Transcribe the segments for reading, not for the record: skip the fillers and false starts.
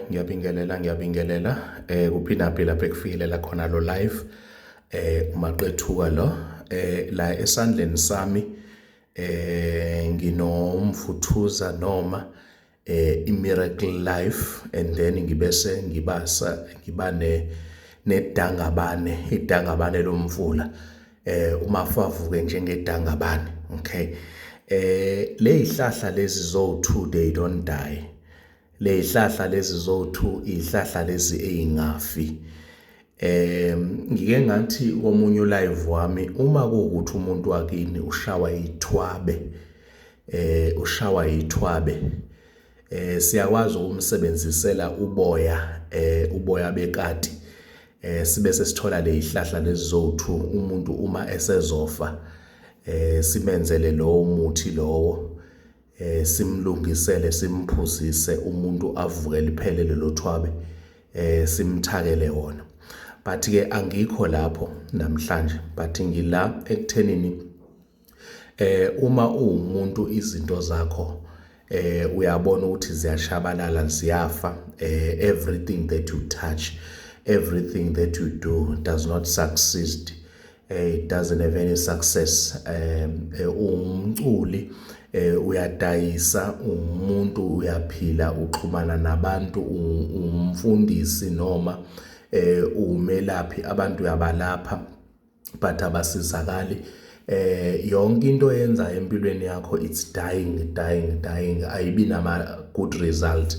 Ngiyabingelela kuphinapi lapho ekufikilela khona lo live umaqethuka lo la esandleni sami nginomfuthuza noma iMiracle Life, and then ngibese ngiba nedangabane, idangabane lomfula umafavuke njengedangabane. Okay, leyihlahla lezi zo2 they don't die. Leyihlahla lezi zo2 ihlahla lezi eingafi. Ngike ngathi komunye ulive wami, uma kuwukuthi umuntu wakini ushawa yithwabe, siyakwazi ukumsebenzisela uboya bekati, sibe sesithola leyihlahla lezi zo2 umuntu uma esezofa, simenzele lowo muthi lowo, simlungisele, simphuzise, umuntu avuke liphele lelo thwabe, simthakele wona. But ke angikho lapho namhlanje, but ngila ekuthenini uma uwumuntu izinto zakho uyabona ukuthi ziyashabalala, ziyafa. Everything that you touch, everything that you do does not succeed. It doesn't have any success. Umculi uyadayisa, umuntu uyaphila, uxhumana nabantu, umfundisi noma umelaphi, abantu uyabalapha but abasizakali. Yonke into yenza empilweni yakho it's dying, ayibi nama good result.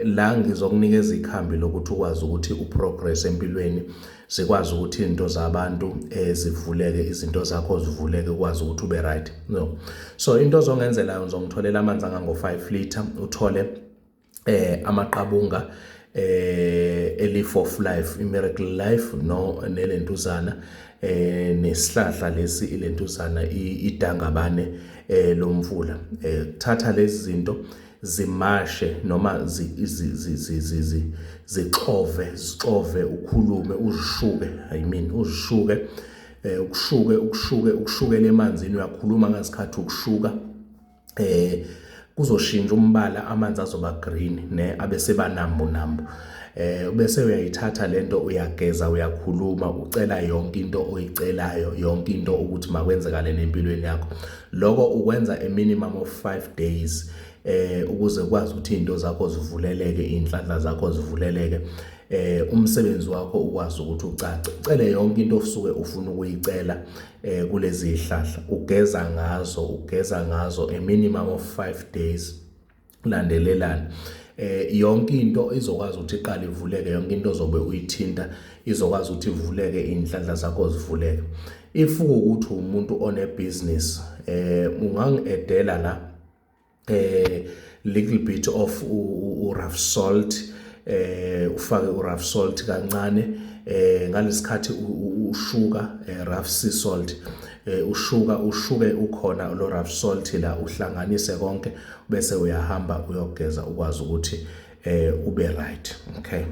La ngizokunikeza ikhambi lokuthi ukwazi ukuthi uprogress empilweni, sikwazi ukuthi into zabantu zivuleke, izinto zakho zivuleke, ukwazi ukuthi ube right. No, so into ozongenzela ngizongitholela amanzi angango5 liter, uthole amaqabunga eli4 of life, iMiracle Life, no nelentuzana nesihlahla lesi ilentuzana idangabane lomfula. Thatha lezi zinto zimashe noma zixove, ukhulume, uzishuke, ukushukela emanzini, uyakhuluma ngasikhathi ukushuka, kuzoshintsha umbala, amanzi azoba green abese banambu. Bese uyayithatha lento, uyageza, uyakhuluma, ucela yonke into oyicelayo, yonke into ukuthi makwenzekale nempilweni yakho. Lokho ukwenza a minimum of 5 days ukuze ukwazi ukuthi into zakho zivuleleke, inhlanhla zakho zivuleleke, umsebenzi wakho ukwazi ukuthi ucace. Ucele yonke into osuke ufuna ukuyicela kulezi ihlahla, ugeza ngazo a minimum of 5 days landelelana. Yonke into izokwazi ukuthi iqale ivuleke, yonke into ozobe uyithinta izokwazi ukuthi ivuleke, inhlanhla zakho zivuleke. If ukuthi umuntu one business, ungangiedela la little bit of rough salt, ufake rough salt kancane, ngalesikhathi ushuka rough sea salt, ushuke ukhona lo rough salt la, uhlanganise konke bese uyahamba uyogeza, ukwazi ukuthi ube right. Okay.